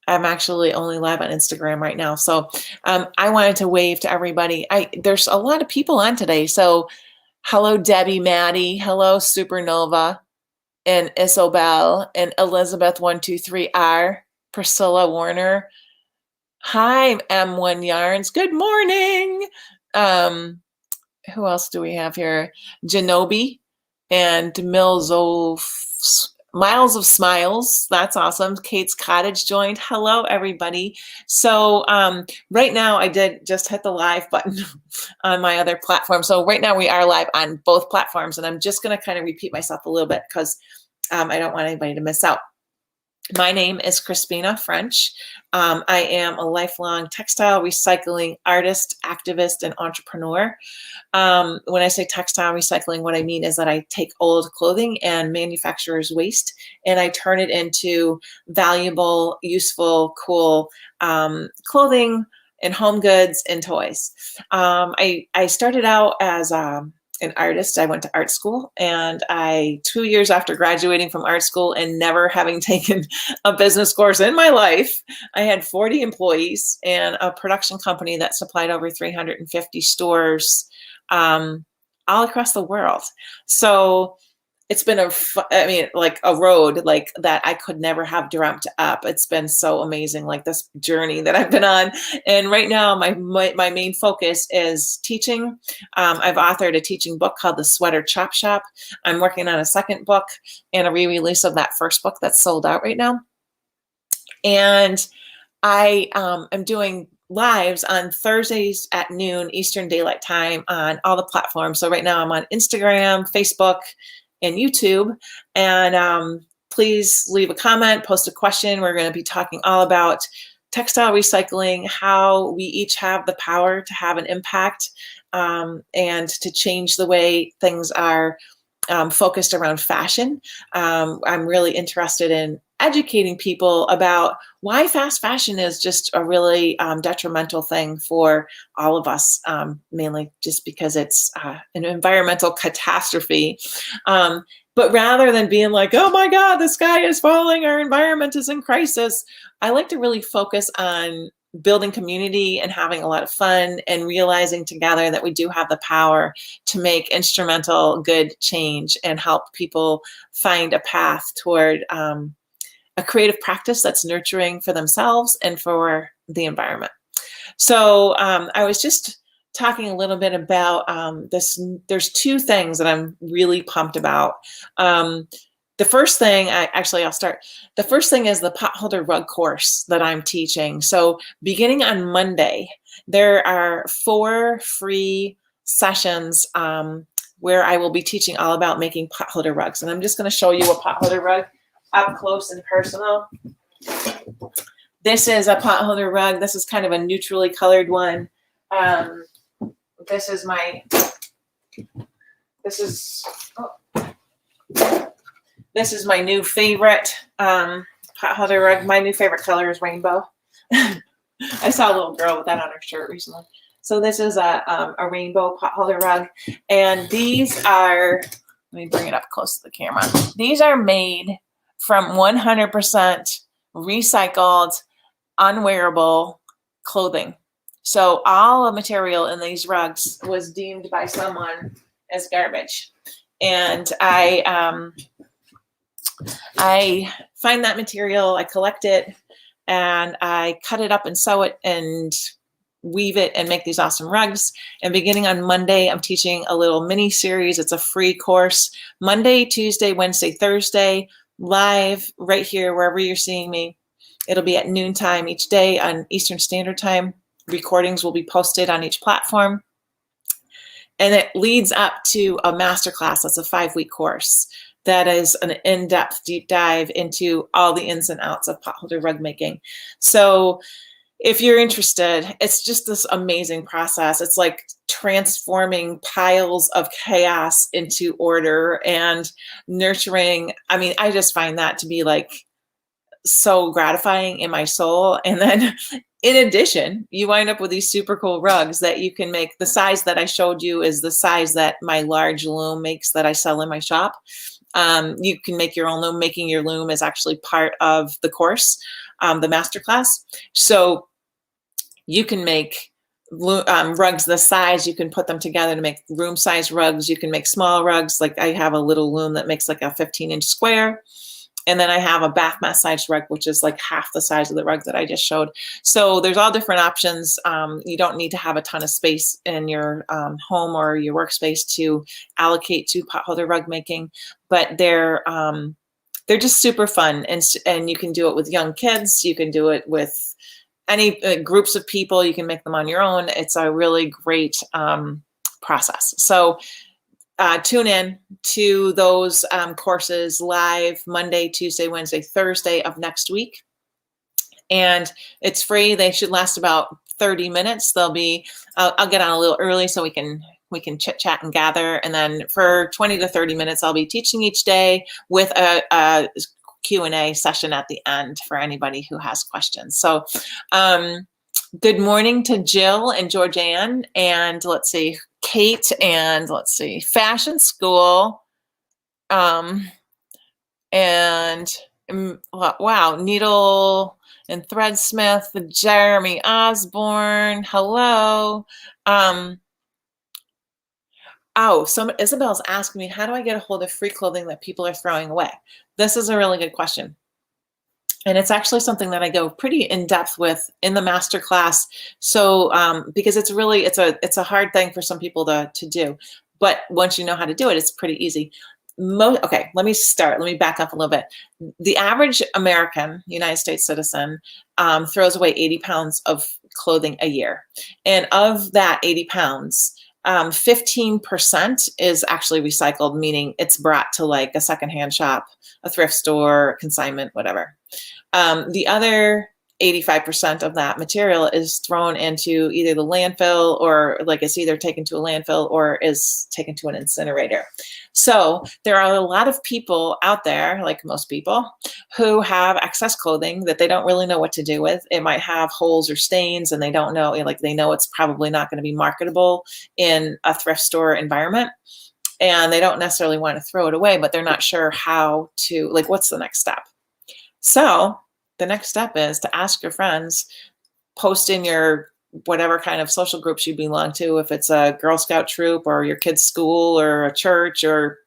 I'm actually only live on Instagram right now. So I wanted to wave to everybody. There's a lot of people on today. So hello, Debbie, Maddie. Hello, Supernova and Isobel and Elizabeth123R, Priscilla Warner. Hi, M1 Yarns. Good morning. Who else do we have here? Genobi and Miles of Smiles. That's awesome. Kate's Cottage joined. Hello, everybody. So right now I did just hit the live button on my other platform. So right now we are live on both platforms, and I'm just going to kind of repeat myself a little bit because I don't want anybody to miss out. My name is Crispina French. I am a lifelong textile recycling artist, activist, and entrepreneur. When I say textile recycling, what I mean is that I take old clothing and manufacturer's waste and I turn it into valuable, useful, cool clothing and home goods and toys. I started out as an artist. I went to art school, and 2 years after graduating from art school and never having taken a business course in my life, I had 40 employees and a production company that supplied over 350 stores all across the world. So it's been like a road like that I could never have dreamt up. It's been so amazing, like this journey that I've been on. And right now, my main focus is teaching. I've authored a teaching book called The Sweater Chop Shop. I'm working on a second book and a re-release of that first book that's sold out right now. And I am doing lives on Thursdays at noon Eastern Daylight Time on all the platforms. So right now I'm on Instagram, Facebook, and YouTube. And please leave a comment, post a question. We're going to be talking all about textile recycling, how we each have the power to have an impact and to change the way things are focused around fashion. I'm really interested in educating people about why fast fashion is just a really detrimental thing for all of us, mainly just because it's an environmental catastrophe. But rather than being like, oh my God, the sky is falling, our environment is in crisis, I like to really focus on building community and having a lot of fun and realizing together that we do have the power to make instrumental good change and help people find a path toward a creative practice that's nurturing for themselves and for the environment. So I was just talking a little bit about this. There's two things that I'm really pumped about. The first thing, I'll start. The first thing is the potholder rug course that I'm teaching. So beginning on Monday, there are 4 free sessions where I will be teaching all about making potholder rugs. And I'm just going to show you a potholder rug up close and personal. This is a potholder rug. This is kind of a neutrally colored one. This is my new favorite potholder rug. My new favorite color is rainbow. I saw a little girl with that on her shirt recently. So this is a rainbow potholder rug. And these are, let me bring it up close to the camera. These are made from 100% recycled, unwearable clothing. So all the material in these rugs was deemed by someone as garbage. And I find that material, I collect it, and I cut it up and sew it and weave it and make these awesome rugs. And beginning on Monday, I'm teaching a little mini series. It's a free course. Monday, Tuesday, Wednesday, Thursday, live right here, wherever you're seeing me. It'll be at noontime each day on Eastern Standard Time. Recordings will be posted on each platform. And it leads up to a masterclass. That's a 5-week course. That is an in-depth deep dive into all the ins and outs of potholder rug making. So if you're interested, it's just this amazing process. It's like transforming piles of chaos into order and nurturing. I mean, I just find that to be like so gratifying in my soul. And then in addition, you wind up with these super cool rugs that you can make. The size that I showed you is the size that my large loom makes that I sell in my shop. You can make your own loom. Making your loom is actually part of the course. the masterclass. So you can make rugs this size. You can put them together to make room size rugs. You can make small rugs. Like I have a little loom that makes like a 15-inch square. And then I have a bath mat size rug, which is like half the size of the rug that I just showed. So there's all different options. You don't need to have a ton of space in your home or your workspace to allocate to potholder rug making, but they're just super fun. And you can do it with young kids. You can do it with any groups of people. You can make them on your own. It's a really great process. So tune in to those courses live Monday, Tuesday, Wednesday, Thursday of next week. And it's free. They should last about 30 minutes. They'll be, I'll get on a little early so we can chit chat and gather. And then for 20 to 30 minutes, I'll be teaching each day with a Q&A session at the end for anybody who has questions. So good morning to Jill and Georgianne, and let's see, Kate, and let's see, Fashion School, and wow, Needle and Threadsmith, Jeremy Osborne, hello. Isabel's asking me, how do I get a hold of free clothing that people are throwing away? This is a really good question. And it's actually something that I go pretty in depth with in the masterclass. So because it's a hard thing for some people to do, but once you know how to do it, it's pretty easy. Okay, let me back up a little bit. The average American, United States citizen, throws away 80 pounds of clothing a year. And of that 80 pounds, 15% is actually recycled, meaning it's brought to like a secondhand shop, a thrift store, consignment, whatever. The other 85% of that material is thrown into either the landfill, or like it's either taken to a landfill or is taken to an incinerator. So there are a lot of people out there, like most people, who have excess clothing that they don't really know what to do with. It might have holes or stains, and they don't know, like they know it's probably not going to be marketable in a thrift store environment. And they don't necessarily want to throw it away, but they're not sure how to, like, what's the next step? So the next step is to ask your friends, post in your whatever kind of social groups you belong to, if it's a Girl Scout troop or your kid's school or a church or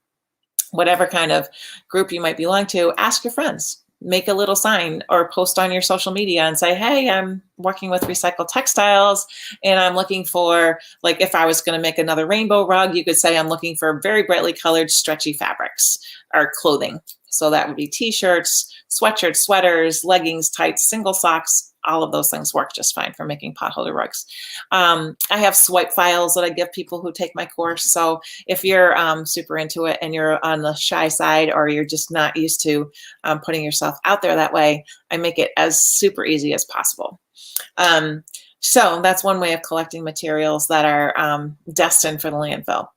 whatever kind of group you might belong to, ask your friends. Make a little sign or post on your social media and say, hey, I'm working with Recycled Textiles and I'm looking for, like if I was going to make another rainbow rug, you could say I'm looking for very brightly colored stretchy fabrics or clothing. So that would be t-shirts, sweatshirts, sweaters, leggings, tights, single socks. All of those things work just fine for making potholder rugs. I have swipe files that I give people who take my course. So if you're super into it and you're on the shy side, or you're just not used to putting yourself out there that way, I make it as super easy as possible. So that's one way of collecting materials that are destined for the landfill.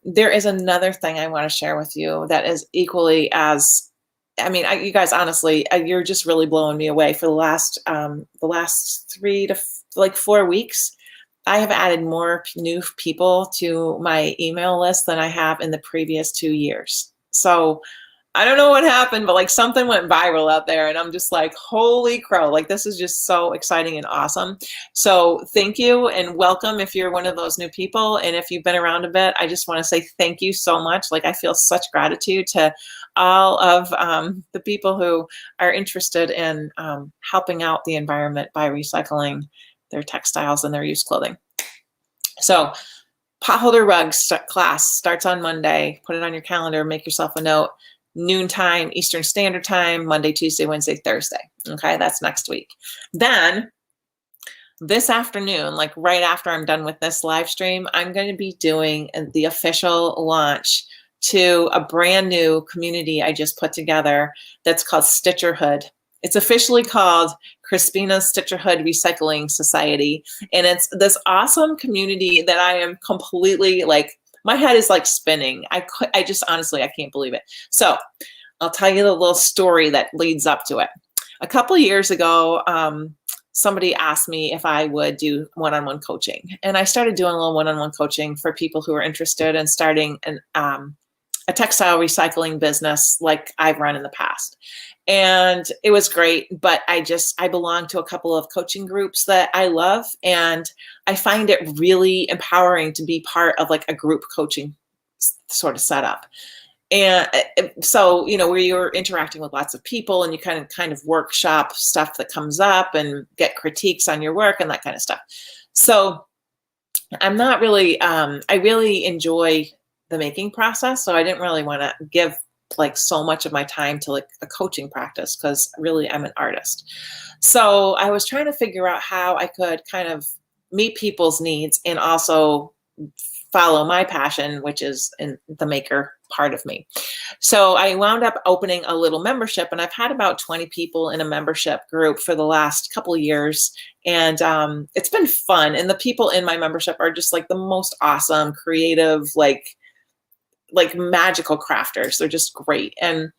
There is another thing I want to share with you that is equally as, you guys, honestly, you're just really blowing me away. For the last 3 to 4 weeks, I have added more new people to my email list than I have in the previous 2 years. So I don't know what happened, but like something went viral out there, and I'm just like, holy crow, like this is just so exciting and awesome. So thank you and welcome if you're one of those new people. And if you've been around a bit, I just want to say thank you so much. Like I feel such gratitude to all of the people who are interested in helping out the environment by recycling their textiles and their used clothing. So potholder rugs class starts on Monday. Put it on your calendar, make yourself a note. Noontime Eastern Standard Time, Monday, Tuesday, Wednesday, Thursday. Okay, that's next week. Then this afternoon, like right after I'm done with this live stream, I'm going to be doing the official launch to a brand new community I just put together that's called Stitcherhood. It's officially called Crispina Stitcherhood Recycling Society. And it's this awesome community that I am completely like, my head is like spinning. I just honestly, I can't believe it. So I'll tell you the little story that leads up to it. A couple years ago, somebody asked me if I would do one-on-one coaching. And I started doing a little one-on-one coaching for people who are interested in starting a textile recycling business like I've run in the past. and it was great. But I belong to a couple of coaching groups that I love, and I find it really empowering to be part of like a group coaching sort of setup. And so, where you're interacting with lots of people and you kind of workshop stuff that comes up and get critiques on your work and that kind of stuff. So I'm not really, I really enjoy the making process. So I didn't really want to give like so much of my time to like a coaching practice, because really I'm an artist. So I was trying to figure out how I could kind of meet people's needs and also follow my passion, which is in the maker part of me. So I wound up opening a little membership, and I've had about 20 people in a membership group for the last couple of years. And it's been fun. And the people in my membership are just like the most awesome, creative, like magical crafters. They're just great. And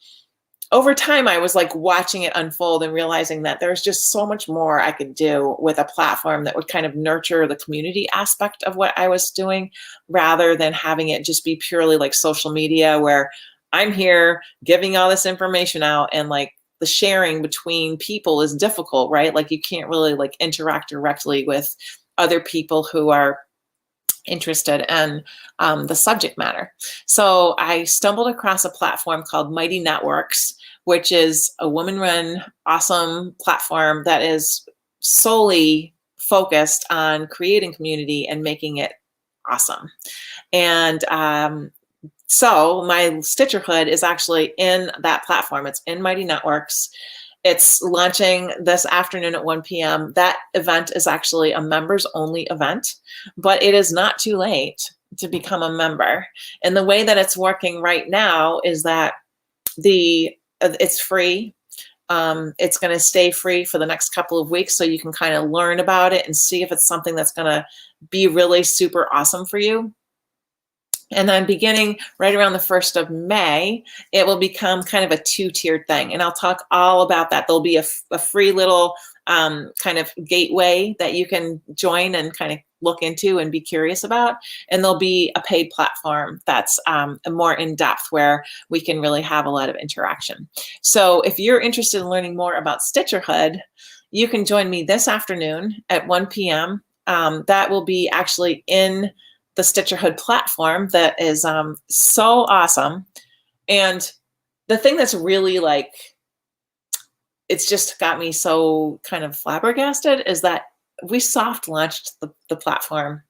over time, I was like watching it unfold and realizing that there's just so much more I could do with a platform that would kind of nurture the community aspect of what I was doing, rather than having it just be purely like social media where I'm here giving all this information out, and like the sharing between people is difficult, right? Like you can't really like interact directly with other people who are interested in the subject matter. So I stumbled across a platform called Mighty Networks, which is a woman-run awesome platform that is solely focused on creating community and making it awesome. And so my Stitcherhood is actually in that platform. It's in Mighty Networks. It's launching this afternoon at 1 p.m. That event is actually a members only event, but it is not too late to become a member. And the way that it's working right now is that it's free. It's going to stay free for the next couple of weeks, so you can kind of learn about it and see if it's something that's going to be really super awesome for you. And then beginning right around the 1st of May, it will become kind of a 2-tiered thing. And I'll talk all about that. There'll be a free little kind of gateway that you can join and kind of look into and be curious about. And there'll be a paid platform that's more in-depth, where we can really have a lot of interaction. So if you're interested in learning more about Stitcherhood, you can join me this afternoon at 1 p.m. That will be actually in the Stitcherhood platform that is so awesome. And the thing that's really like, it's just got me so kind of flabbergasted is that we soft launched the platform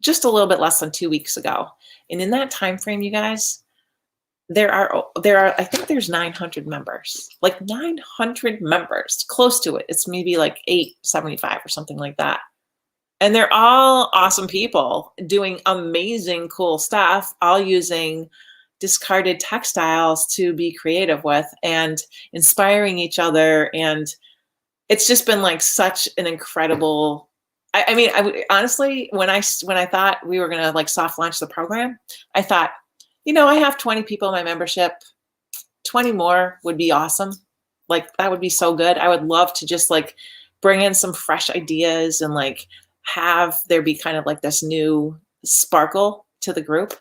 just a little bit less than 2 weeks ago. And in that time frame, you guys, there are I think there's 900 members, like 900 members, close to it. It's maybe like 875 or something like that. And they're all awesome people doing amazing, cool stuff, all using discarded textiles to be creative with and inspiring each other. And it's just been like such an incredible, I mean, honestly, when I thought we were going to like soft launch the program, I thought, I have 20 people in my membership, 20 more would be awesome. Like that would be so good. I would love to just like bring in some fresh ideas and like have there be kind of like this new sparkle to the group.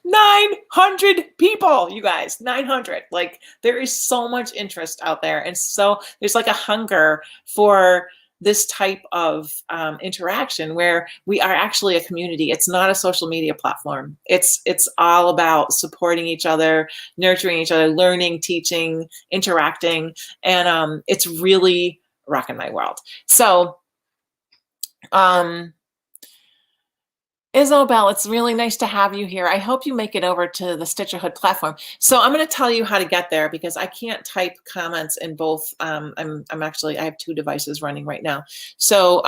900 people, you guys, 900. Like there is so much interest out there. And so there's like a hunger for this type of interaction where we are actually a community. It's not a social media platform. It's all about supporting each other, nurturing each other, learning, teaching, interacting. And it's really rocking my world. So, Isabel, it's really nice to have you here. I hope you make it over to the Stitcherhood platform. So I'm going to tell you how to get there, because I can't type comments in both. I have 2 devices running right now. So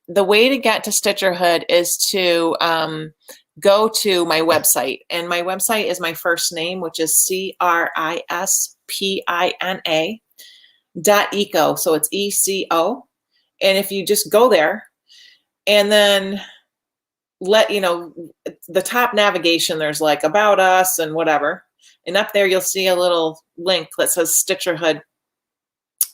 the way to get to Stitcherhood is to go to my website, and my website is my first name, which is CRISPINA.eco. So it's ECO. And if you just go there and then the top navigation, there's like about us and whatever. And up there, you'll see a little link that says Stitcherhood.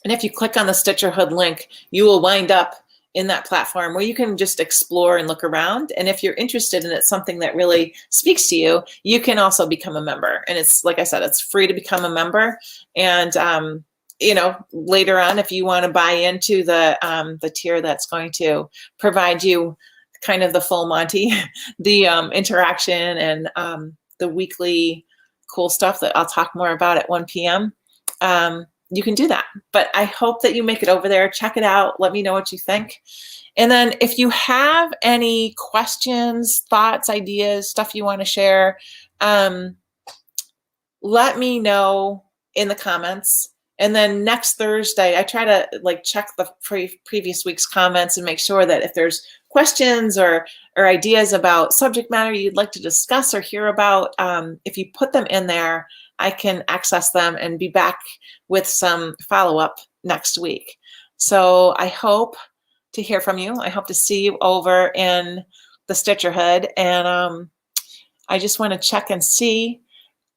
And if you click on the Stitcherhood link, you will wind up in that platform where you can just explore and look around. And if you're interested in it, something that really speaks to you, you can also become a member. And it's, like I said, it's free to become a member. And you know, later on, if you want to buy into the tier that's going to provide you kind of the full Monty, the interaction and the weekly cool stuff that I'll talk more about at 1 p.m. You can do that. But I hope that you make it over there. Check it out. Let me know what you think. And then if you have any questions, thoughts, ideas, stuff you want to share, let me know in the comments. And then next Thursday, I try to like check the previous week's comments and make sure that if there's questions or ideas about subject matter you'd like to discuss or hear about, if you put them in there, I can access them and be back with some follow-up next week. So I hope to hear from you. I hope to see you over in the Stitcherhood. And I just want to check and see.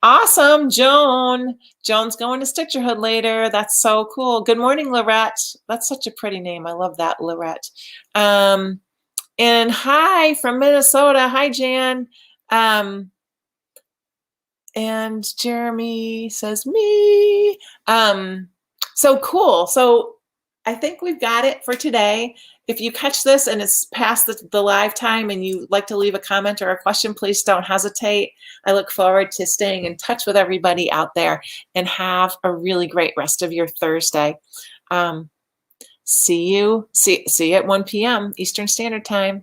Awesome, Joan. Joan's going to Stitcherhood later. That's so cool. Good morning, Lorette. That's such a pretty name. I love that, Lorette. And hi from Minnesota. Hi, Jan. And Jeremy says me. So cool. So I think we've got it for today. If you catch this and it's past the live time and you like to leave a comment or a question, please don't hesitate. I look forward to staying in touch with everybody out there, and have a really great rest of your Thursday. See you at 1 p.m. Eastern Standard Time.